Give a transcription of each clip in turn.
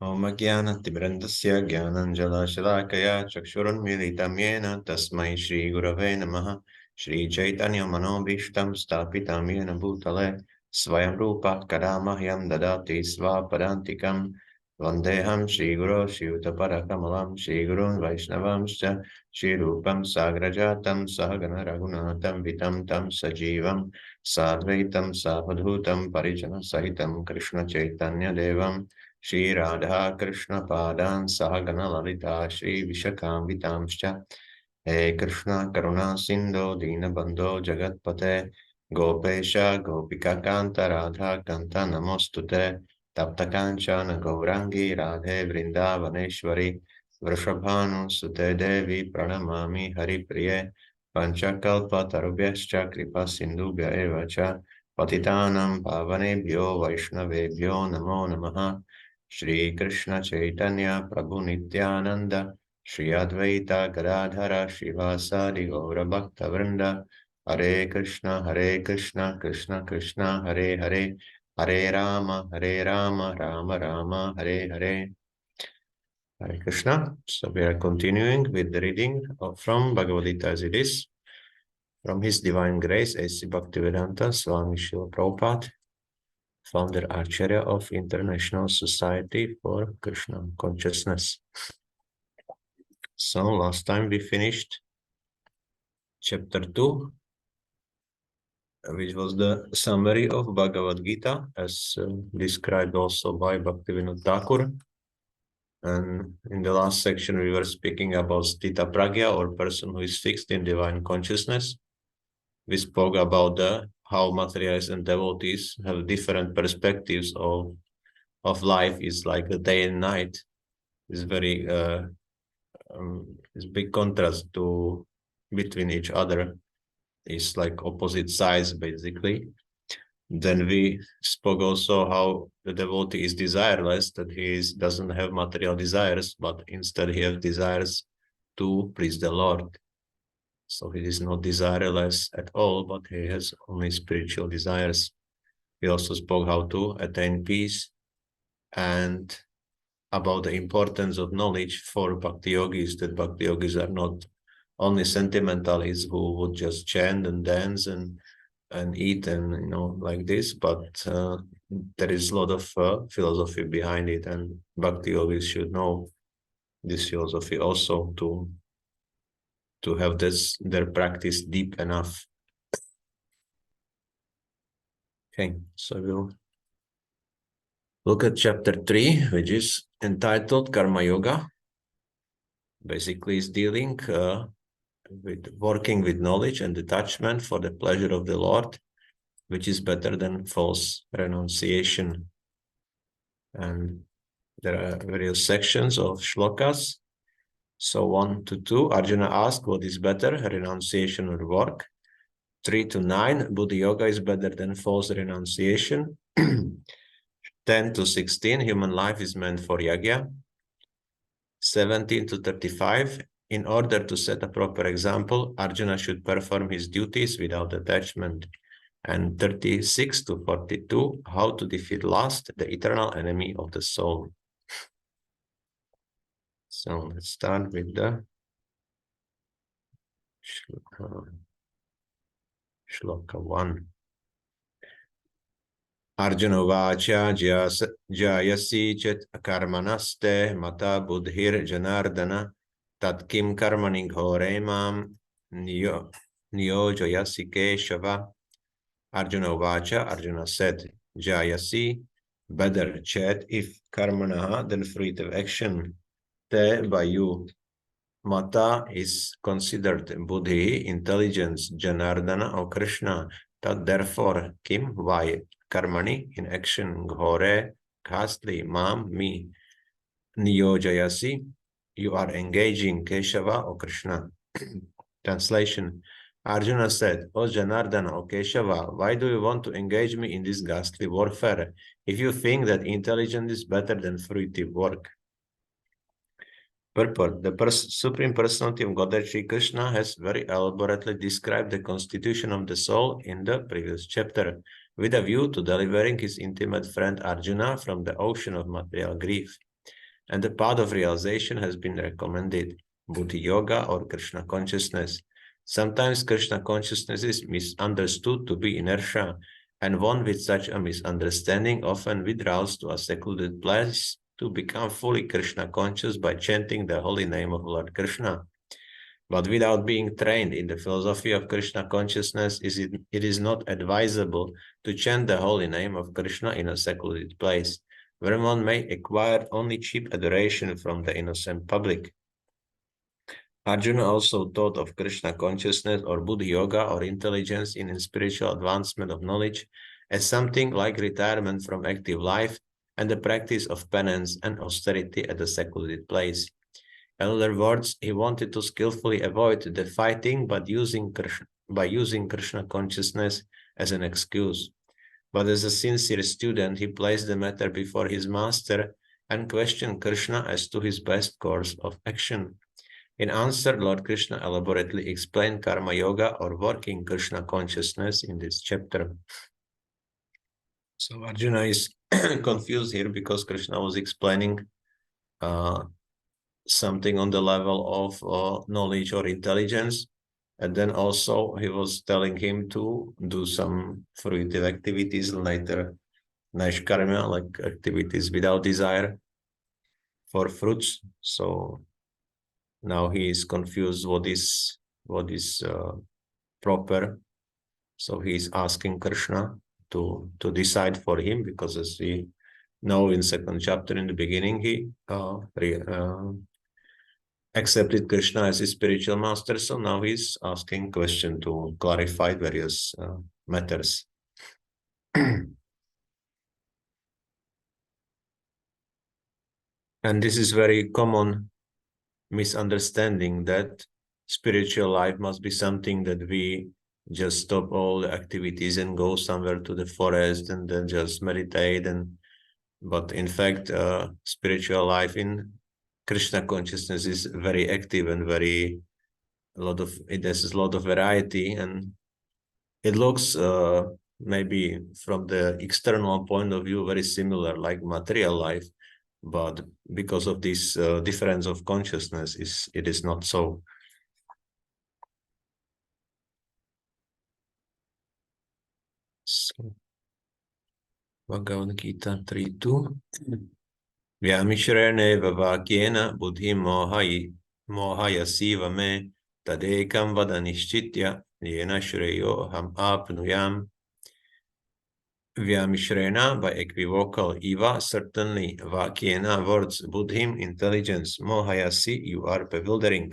Om Jnana-timirandasya Jnananjala-shalakaya Chakshurunmilitam Yena Tasmai Shri Gurave Namaha Shri Chaitanya Manobhishtam Stapitam Yena Bhutale Swayam Rupa Kadamahyam Dadati Svapadantikam Vandeham Shri Guru Shivataparakamalam Shri Gurun Vaishnavamscha Shri Rupam Sagrajatam Sahagana Raghunatam Vitam Tam Sajivam Sadvaitam Savadhutam Parijana Sahitam Krishna Chaitanya Devam Shri Radha Krishna Padan Sahagana Lalita Shri Vishakam He Krishna Karuna Sindhu Dina Bandho Jagatpate Gopesha Gopika Kanta Radha Kanta Namostute Tapta Kanchana Gaurangi Radhe Vrindavaneshwari Vrishabhanu Sute Devi Pranamami Hari Priye Panchakalpa Tarubhyascha Kripa Sindhubhya Evacha Patitanam Pavanebhyo Vaishnavebhyo Namo Namaha Shri Krishna Chaitanya Prabhu Nityananda Shri Advaita Gadadhara Shivasadi Gaura Bhakta Vrinda Hare Krishna Krishna Krishna Hare Hare Hare Rama Rama Rama Hare Hare Hare Krishna. So we are continuing with the reading from Bhagavad-gītā as it is, from His Divine Grace A.C. Bhaktivedanta Swami Prabhupāda, founder-ācārya of International Society for Krishna Consciousness. So last time we finished chapter 2, which was the summary of Bhagavad-gītā as described also by Bhaktivedanta Thakur. And in the last section we were speaking about Sthita Pragya, or person who is fixed in divine consciousness. We spoke about how materialists and devotees have different perspectives of life. Is like the day and night. It's very it's big contrast between each other. It's like opposite sides basically. Then we spoke also how the devotee is desireless, that he doesn't have material desires, but instead he has desires to please the Lord. So he is not desireless at all, but he has only spiritual desires. We also spoke how to attain peace and about the importance of knowledge for bhakti-yogis, that bhakti-yogis are not only sentimentalists who would just chant and dance and eat and like this, but there is a lot of philosophy behind it, and bhakti-yogis should know this philosophy also to have their practice deep enough. Okay, so we'll look at chapter 3, which is entitled Karma Yoga. Basically, it's dealing with working with knowledge and detachment for the pleasure of the Lord, which is better than false renunciation. And there are various sections of Shlokas. So 1 to 2, Arjuna asked, what is better, renunciation or work? 3 to 9, Buddhi-yoga is better than false renunciation. 10 to 16, human life is meant for yajna. 17 to 35, in order to set a proper example, Arjuna should perform his duties without attachment. And 36 to 42, how to defeat lust, the eternal enemy of the soul. So let's start with the Shloka 1. Arjuna vacha jayasi chet karmanaste mata buddhir janardana tat kim karmani ghore mam niyojayasi keshava. Arjuna vacha, Arjuna said, jayasi, better chet if karmana, than fruitive action, te, by you. Mata is considered buddhi, intelligence, janardana or Krishna, that therefore kim, why, karmani, in action, ghore, ghastly, mam, me, niyojayasi, you are engaging Keshava or Krishna. Translation. Arjuna said, O Janardana, O Keshava, why do you want to engage me in this ghastly warfare, if you think that intelligence is better than fruitive work? Purport. The Supreme Personality of Godhead Sri Krishna has very elaborately described the constitution of the soul in the previous chapter, with a view to delivering his intimate friend Arjuna from the ocean of material grief. and the path of realization has been recommended, Buddhi-yoga or Krishna Consciousness. Sometimes Krishna Consciousness is misunderstood to be inertia, and one with such a misunderstanding often withdraws to a secluded place to become fully Krishna conscious by chanting the holy name of Lord Krishna. But without being trained in the philosophy of Krishna consciousness, it is not advisable to chant the holy name of Krishna in a secluded place, where one may acquire only cheap adoration from the innocent public. Arjuna also thought of Krishna consciousness or Buddhi-yoga or intelligence in spiritual advancement of knowledge as something like retirement from active life and the practice of penance and austerity at a secluded place. In other words, he wanted to skillfully avoid the fighting by using Krishna consciousness as an excuse. But as a sincere student, he placed the matter before his master and questioned Krishna as to his best course of action. In answer, Lord Krishna elaborately explained karma yoga or working Krishna consciousness in this chapter. So Arjuna is confused here because Krishna was explaining something on the level of knowledge or intelligence, and then also he was telling him to do some fruitive activities, later nishkarma, like activities without desire for fruits. So now he is confused what is proper. So he is asking Krishna to decide for him, because as we know in second chapter in the beginning, he accepted Krishna as his spiritual master. So now he's asking question to clarify various matters. And this is very common misunderstanding, that spiritual life must be something that we just stop all the activities and go somewhere to the forest and then just meditate. But in fact, spiritual life in Krishna consciousness is very active and it has a lot of variety, and it looks maybe from the external point of view very similar like material life, but because of this difference of consciousness, it is not so. So Bhagavad-gītā 3.2 Vyamishrene vavakyena buddhim mohayasiva me tadekam vada nishchitya yena shreyo ham apnuyam. Vyamishrena, by equivocal, iva, certainly, vakyena, words, buddhim, intelligence, mohayasi, you are bewildering,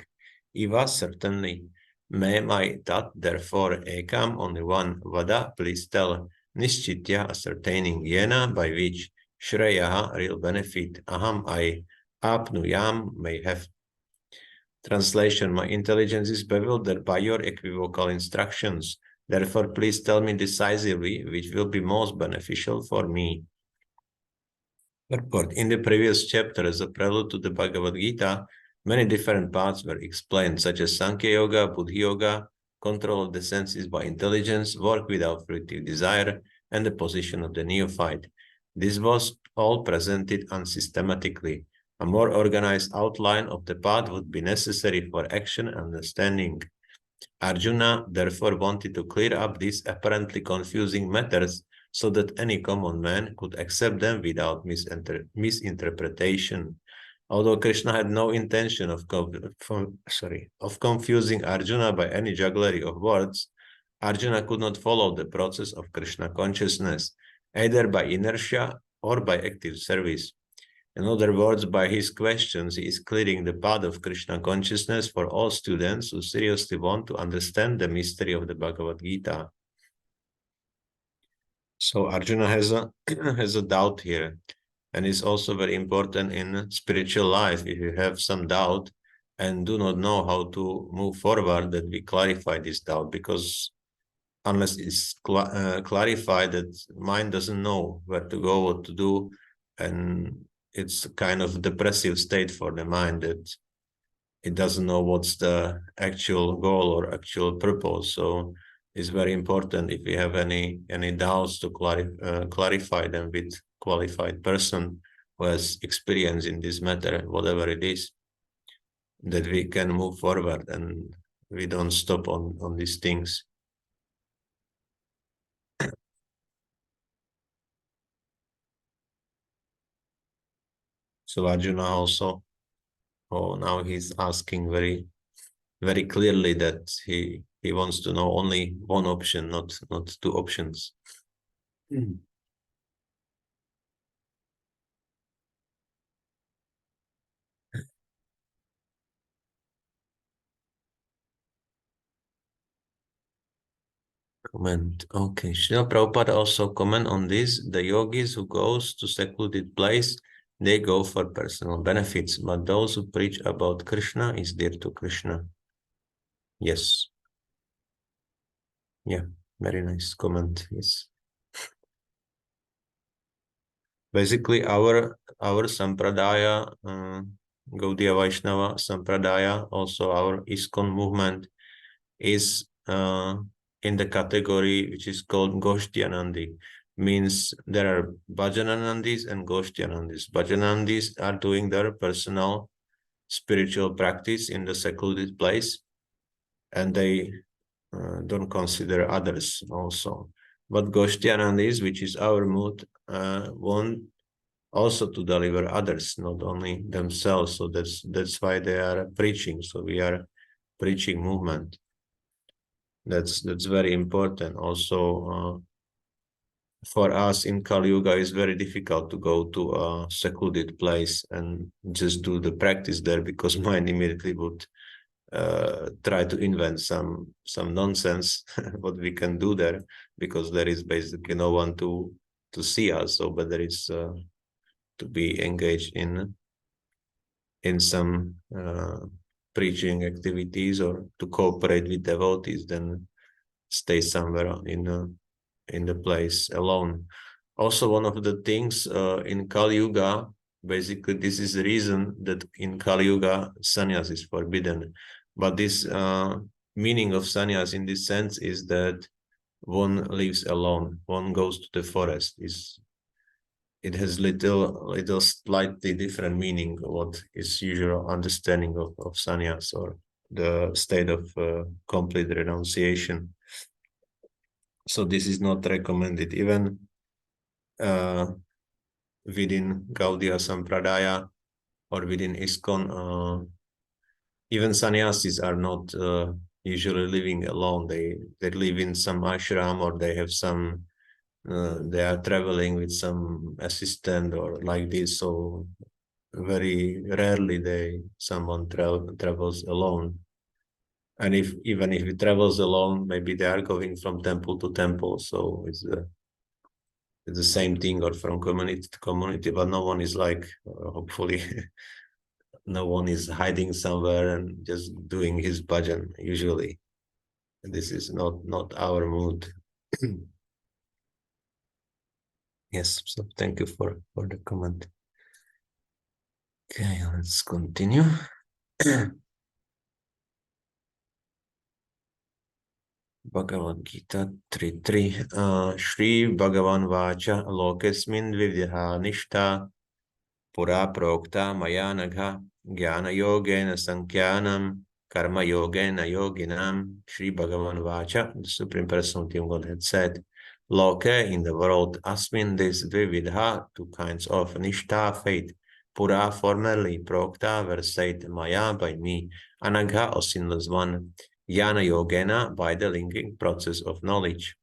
iva, certainly, me, my, that, therefore, ekam, only one, vada, please tell, nishchitya, ascertaining, yena, by which, shreyaha, real benefit, aham, I, apnuyam, may have. Translation, my intelligence is bewildered by your equivocal instructions. Therefore, please tell me decisively which will be most beneficial for me. Purport. In the previous chapter, as a prelude to the Bhagavad-gītā, many different paths were explained, such as Sankhya Yoga, Buddhi-yoga, control of the senses by intelligence, work without fruitive desire, and the position of the neophyte. This was all presented unsystematically. A more organized outline of the path would be necessary for action and understanding. Arjuna therefore wanted to clear up these apparently confusing matters so that any common man could accept them without misinterpretation. Although Krishna had no intention of confusing Arjuna by any jugglery of words, Arjuna could not follow the process of Krishna consciousness, either by inertia or by active service. In other words, by his questions, he is clearing the path of Krishna consciousness for all students who seriously want to understand the mystery of the Bhagavad-gītā. So Arjuna has a doubt here, and it's also very important in spiritual life. If you have some doubt and do not know how to move forward, that we clarify this doubt, because unless it's clarified, that mind doesn't know where to go, what to do, and it's kind of depressive state for the mind, that it doesn't know what's the actual goal or actual purpose. So it's very important, if we have any doubts, to clarify them with qualified person who has experience in this matter, whatever it is, that we can move forward and we don't stop on these things. So Arjuna also, now he's asking very, very clearly that he wants to know only one option, not two options. Comment. Okay. Srila Prabhupada also comment on this. The yogis who goes to secluded place, they go for personal benefits, but those who preach about Krishna is dear to Krishna. Yes. Yeah. Very nice comment. Yes. Basically, our sampradaya, Gaudiya Vaishnava sampradaya, also our ISKCON movement, is in the category which is called Goshtyanandi. Means there are Bhajananandis and Goshtyanandis. Bhajanandis are doing their personal spiritual practice in the secluded place, and they don't consider others also. But Goshtyanandis, which is our mood, want also to deliver others, not only themselves. So that's why they are preaching. So we are preaching movement. That's very important. Also, for us in Kali Yuga, it's very difficult to go to a secluded place and just do the practice there, because mind immediately would try to invent some nonsense what we can do there, because there is basically no one to see us. So better is to be engaged in some preaching activities or to cooperate with devotees than stay somewhere in the place alone. Also, one of the things in Kali Yuga, basically this is the reason that in Kali Yuga sannyas is forbidden. But this meaning of sannyas in this sense is that one lives alone, one goes to the forest. It has little slightly different meaning what is usual understanding of sannyas, or the state of complete renunciation. So this is not recommended even within Gaudiya Sampradaya or within ISKCON. Even sannyasis are not usually living alone. They live in some ashram, or they have some they are traveling with some assistant or like this. So very rarely someone travels alone. And even if he travels alone, maybe they are going from temple to temple. So it's the same thing, or from community to community, but no one is like, hopefully, no one is hiding somewhere and just doing his bhajan, usually. This is not our mood. Yes, so thank you for the comment. Okay, let's continue. Bhagavad-gītā 3.3 Shri Bhagavan Vacha Lokesmin Vividha Nishtha Pura Prokta Maya Nagha Jnana Yogena Sankhyanam Karma Yogena Yoginam. Shri Bhagavan Vacha, the Supreme Personality of Godhead, said, Loke, in the world, Asmin, this Vividha, two kinds of Nishtha, faith. Pura, formerly, Prokta, were said Maya, by me. Anagha, or sinless one. Jnana Yogena, by the linking process of knowledge.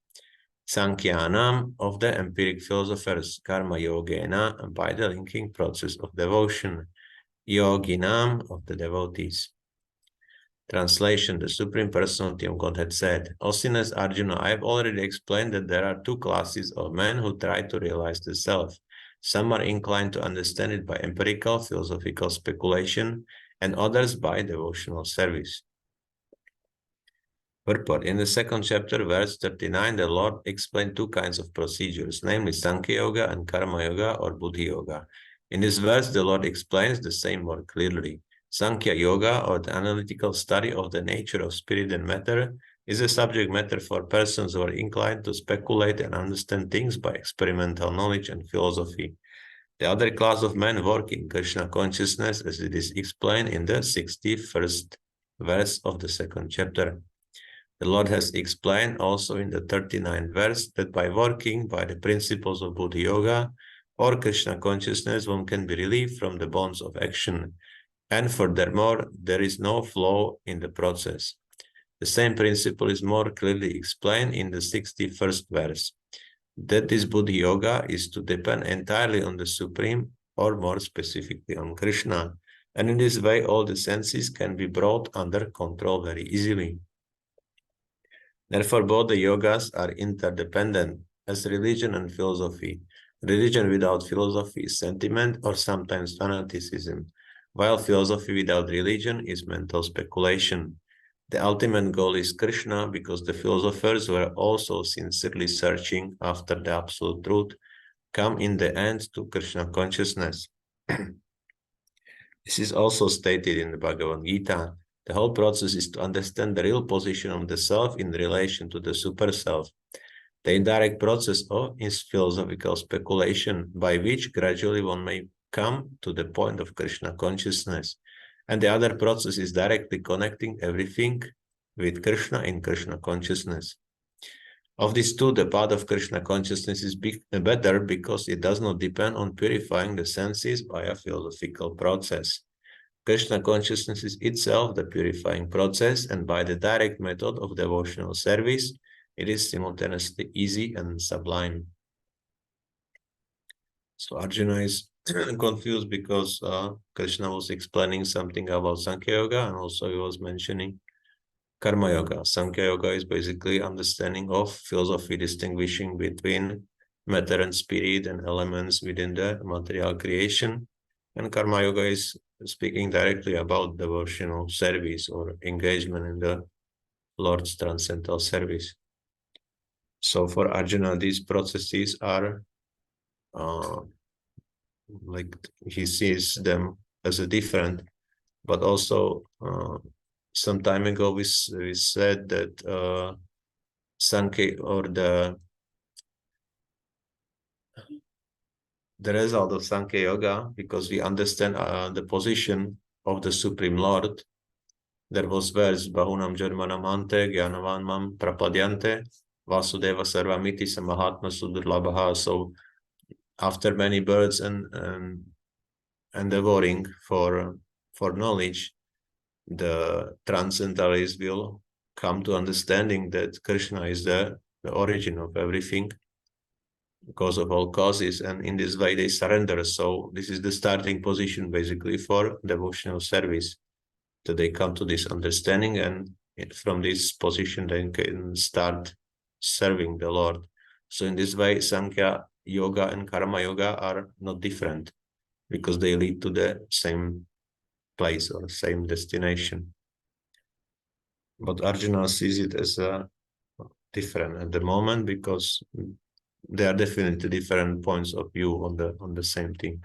Sankhyanam, of the empiric philosophers. Karma Yogena, by the linking process of devotion. Yoginam, of the devotees. Translation: the Supreme Personality of Godhead said, O sinless Arjuna, I have already explained that there are two classes of men who try to realize the self. Some are inclined to understand it by empirical, philosophical speculation, and others by devotional service. Purport: in the second chapter, verse 39, the Lord explained two kinds of procedures, namely Sankhya Yoga and Karma Yoga or Buddhi-yoga. In this verse, the Lord explains the same more clearly. Sankhya Yoga, or the analytical study of the nature of spirit and matter, is a subject matter for persons who are inclined to speculate and understand things by experimental knowledge and philosophy. The other class of men work in Krishna consciousness, as it is explained in the 61st verse of the 2nd chapter. The Lord has explained also in the 39th verse that by working by the principles of Buddhi-yoga or Krishna consciousness, one can be relieved from the bonds of action. And furthermore, there is no flaw in the process. The same principle is more clearly explained in the 61st verse. That this Buddhi-yoga is to depend entirely on the Supreme, or more specifically on Krishna. And in this way, all the senses can be brought under control very easily. Therefore, both the yogas are interdependent, as religion and philosophy. Religion without philosophy is sentiment or sometimes fanaticism, while philosophy without religion is mental speculation. The ultimate goal is Krishna, because the philosophers were also sincerely searching after the absolute truth, come in the end to Krishna consciousness. This is also stated in the Bhagavad-gītā. The whole process is to understand the real position of the self in relation to the super-self. The indirect process is philosophical speculation, by which gradually one may come to the point of Krishna consciousness. And the other process is directly connecting everything with Krishna in Krishna consciousness. Of these two, the path of Krishna consciousness is better because it does not depend on purifying the senses by a philosophical process. Krishna consciousness is itself the purifying process, and by the direct method of devotional service, it is simultaneously easy and sublime. So Arjuna is confused because Krishna was explaining something about Sankhya Yoga, and also he was mentioning Karma Yoga. Sankhya Yoga is basically understanding of philosophy distinguishing between matter and spirit and elements within the material creation. And Karma Yoga is speaking directly about devotional service or engagement in the Lord's transcendental service. So for Arjuna, these processes are like he sees them as a different, but also some time ago we said that Sankhya, or the result of Sankhya Yoga, because we understand the position of the Supreme Lord. There was verse Bahunam Jarmanam Ante Gyanavan Mam Prapadyante Vasudeva Sarvamiti Samahatma Sudurlabha. So after many births and endeavoring for knowledge, the transcendentalists will come to understanding that Krishna is the origin of everything, cause of all causes, and in this way they surrender. So this is the starting position basically for devotional service, that they come to this understanding, and from this position they can start serving the Lord. So in this way, Sankhya Yoga and Karma Yoga are not different, because they lead to the same place or same destination. But Arjuna sees it as different at the moment, because there are definitely different points of view on the same thing.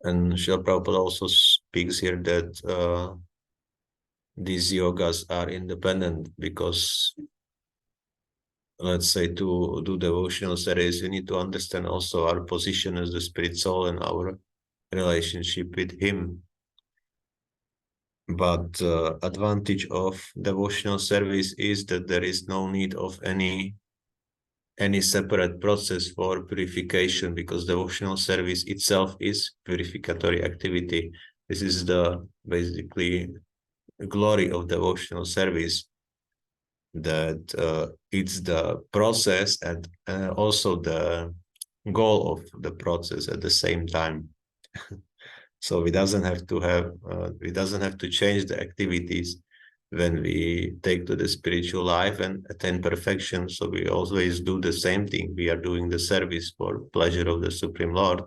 And Srila Prabhupada also speaks here that these yogas are independent, because let's say to do devotional service, we need to understand also our position as the spirit soul and our relationship with him. But advantage of devotional service is that there is no need of any separate process for purification, because devotional service itself is purificatory activity. This is the basically glory of devotional service, that it's the process and also the goal of the process at the same time. So we doesn't have to change the activities when we take to the spiritual life and attain perfection. So we always do the same thing. We are doing the service for pleasure of the Supreme Lord.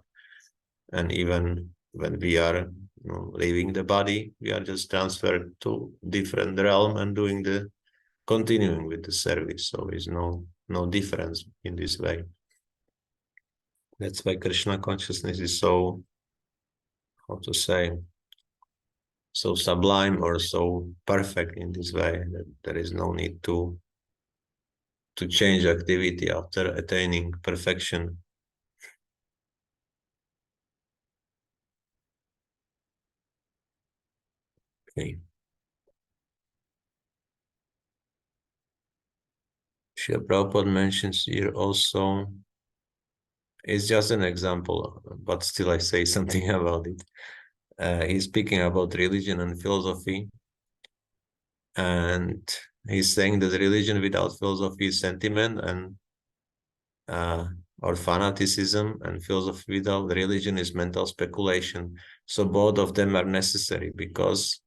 And even when we are leaving the body, we are just transferred to different realm and continuing with the service. So there's no difference in this way. That's why Krishna consciousness is so, how to say, so sublime or so perfect in this way, that there is no need to change activity after attaining perfection. Okay. Srila Prabhupada mentions here also, it's just an example, but still I say something about it. He's speaking about religion and philosophy, and he's saying that religion without philosophy is sentiment, and or fanaticism, and philosophy without religion is mental speculation. So both of them are necessary, because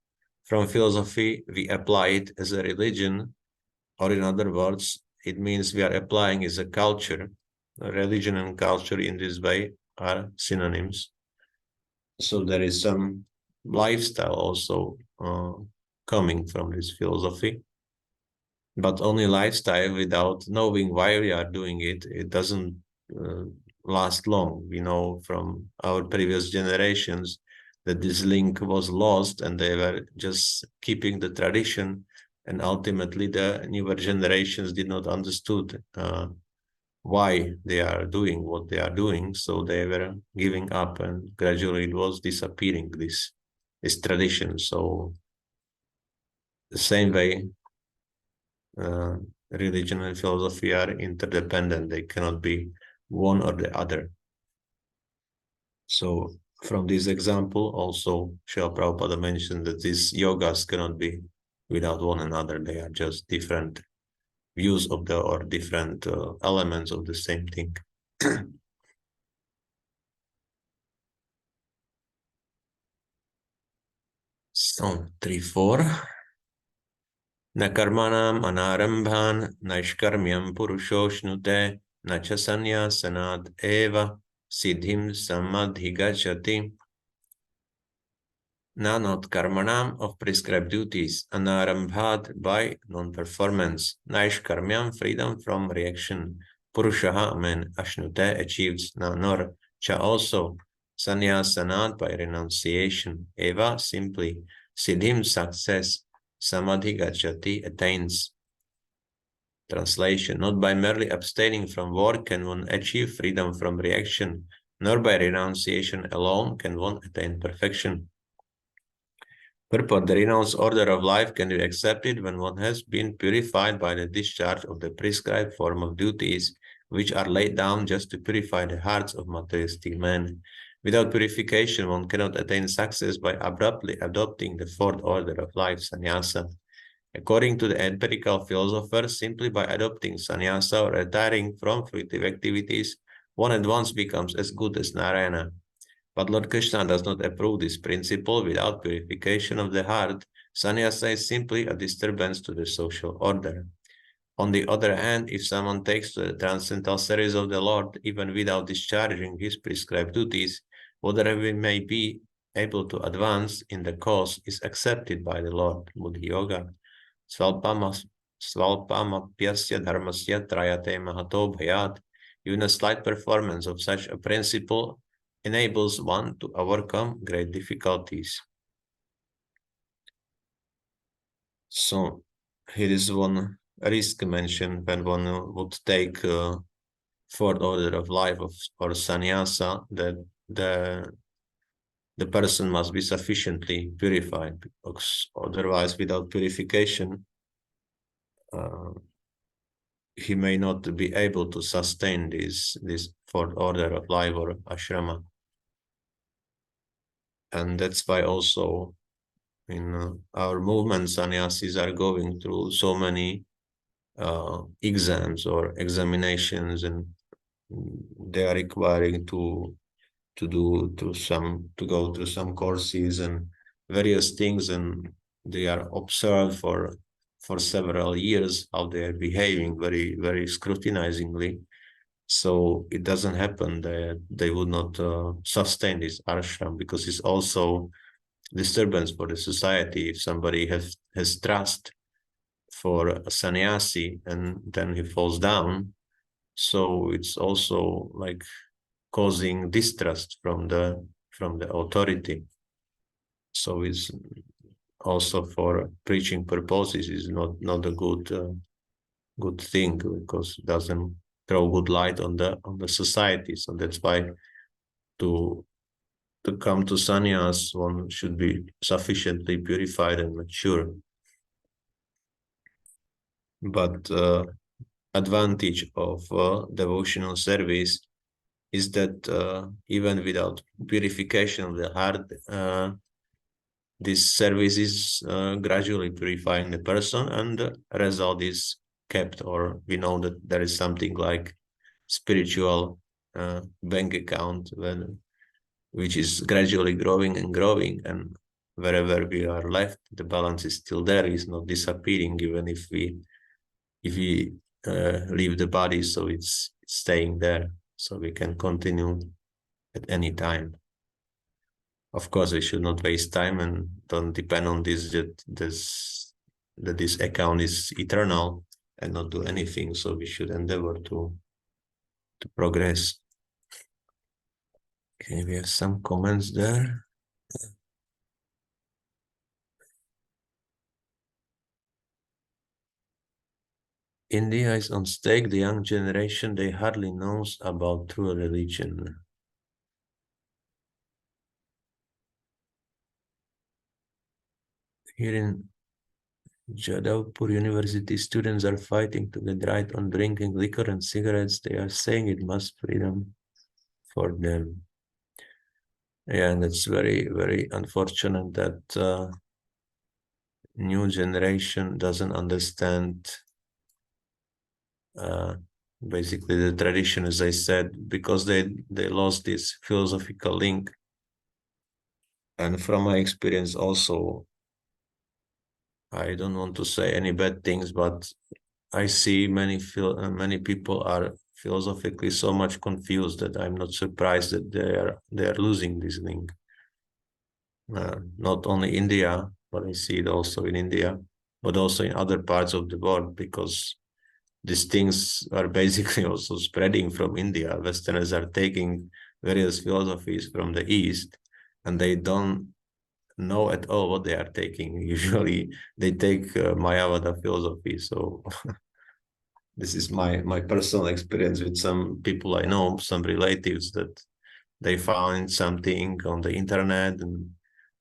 from philosophy we apply it as a religion, or in other words, it means we are applying as a culture. Religion and culture in this way are synonyms. So there is some lifestyle also coming from this philosophy, but only lifestyle without knowing why we are doing it, it doesn't last long. We know from our previous generations that this link was lost, and they were just keeping the tradition, and ultimately the newer generations did not understood why they are doing what they are doing, so they were giving up, and gradually it was disappearing, this tradition. So the same way, religion and philosophy are interdependent. They cannot be one or the other. So from this example, also Srila Prabhupada mentioned that these yogas cannot be without one another. They are just different views of the, or different elements of the same thing. So 3-4. Na karmanam anarambhan naishkarmyam purushošnute na cha sanyasanad eva siddhim samadhigacchati. Na not karmanam, of prescribed duties, anarambhat, by non-performance, naishkarmyam, freedom from reaction, purushaha, man, ashnute, achieves, na nor, cha also, sanyasanad, by renunciation, eva, simply, siddhim, success, samadhi gacchati, attains. Translation: not by merely abstaining from work can one achieve freedom from reaction, nor by renunciation alone can one attain perfection. Purport: the renounced order of life can be accepted when one has been purified by the discharge of the prescribed form of duties, which are laid down just to purify the hearts of materialistic men. Without purification, one cannot attain success by abruptly adopting the fourth order of life, sannyasa. According to the empirical philosopher, simply by adopting sannyasa or retiring from fruitive activities, one at once becomes as good as Narayana. But Lord Krishna does not approve this principle. Without purification of the heart, sannyasa is simply a disturbance to the social order. On the other hand, if someone takes to the transcendental service of the Lord, even without discharging his prescribed duties, whatever he may be able to advance in the cause is accepted by the Lord. Buddhi-yoga. Svalpamapyasya dharmasya trayate mahato bhayat. Even a slight performance of such a principle enables one to overcome great difficulties. So here is one risk mentioned when one would take fourth order of life or sannyasa, that the person must be sufficiently purified, because otherwise, without purification, he may not be able to sustain this fourth order of life or ashrama. And that's why also in our movement, sannyasis are going through so many exams or examinations, and they are requiring to go through some courses and various things, and they are observed for several years how they are behaving very, very scrutinizingly. So it doesn't happen that they would not sustain this ashram, because it's also disturbance for the society. If somebody has trust for a sannyasi and then he falls down, so it's also like causing distrust from the authority. So it's also for preaching purposes is not a good good thing, because it doesn't throw good light on the society. So that's why to come to sannyas, one should be sufficiently purified and mature. But advantage of devotional service is that even without purification of the heart, this service is gradually purifying the person, and the result is kept, or we know that there is something like spiritual bank account which is gradually growing and growing, and wherever we are left, the balance is still there, is not disappearing, even if we leave the body, so it's staying there, so we can continue at any time. Of course, we should not waste time and don't depend on this, that this account is eternal and not do anything. So we should endeavor to progress. Okay, we have some comments there. India is on stake. The young generation, they hardly knows about true religion. Here in Jadavpur University, students are fighting to get right on drinking liquor and cigarettes. They are saying it must freedom for them. Yeah, and it's very, very unfortunate that new generation doesn't understand basically the tradition, as I said, because they lost this philosophical link. And from my experience also, I don't want to say any bad things, but I see many people are philosophically so much confused that I'm not surprised that they are losing this link. Not only India, but I see it also in India, but also in other parts of the world, because these things are basically also spreading from India. Westerners are taking various philosophies from the East, and they don't know at all what they are taking. Usually they take Mayavada philosophy. So this is my personal experience with some people I know, some relatives, that they found something on the internet and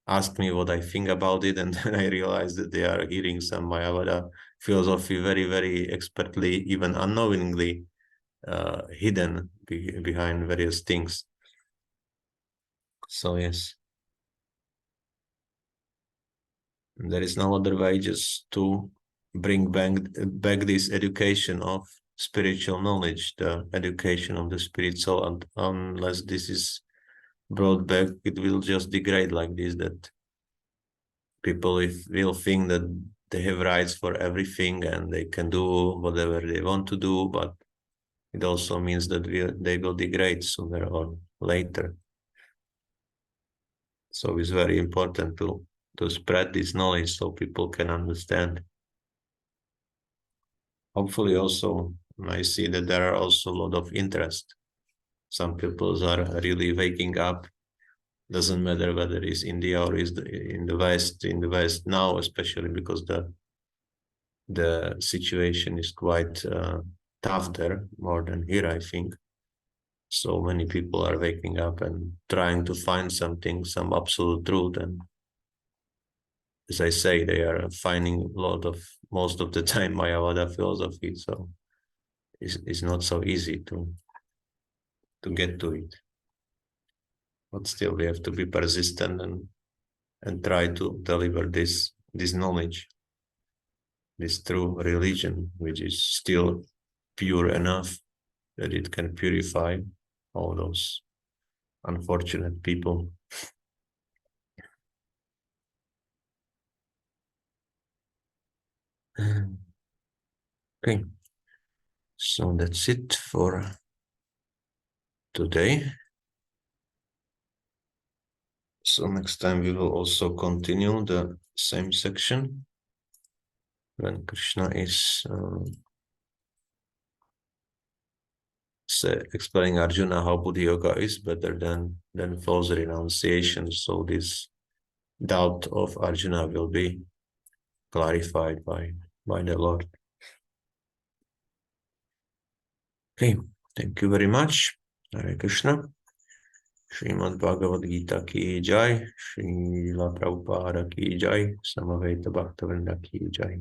asked me what I think about it, and then I realized that they are hearing some Mayavada philosophy very, very expertly, even unknowingly hidden behind various things. So yes, there is no other way just to bring back this education of spiritual knowledge, the education of the spirit soul, and unless this is brought back, it will just degrade like this, that people will think that they have rights for everything and they can do whatever they want to do, but it also means that they will degrade sooner or later. So it's very important to spread this knowledge so people can understand. Hopefully also, I see that there are also a lot of interest. Some people are really waking up. Doesn't matter whether it's India or is in the West now, especially because the situation is quite tough there, more than here, I think. So many people are waking up and trying to find something, some absolute truth. And as I say, they are finding most of the time, Mayavada philosophy. So it's not so easy to get to it. But still, we have to be persistent and try to deliver this knowledge, this true religion, which is still pure enough that it can purify all those unfortunate people. Okay, so that's it for today. So next time we will also continue the same section when Krishna is explaining Arjuna how Buddhi-yoga is better than false renunciation. So this doubt of Arjuna will be clarified by the Lord. Okay, thank you very much. Hare Krishna. Srimad Bhagavad-gīta ki jai, Srila Prabhupada ki jai, Samaveta Bhaktivedanta ki jai.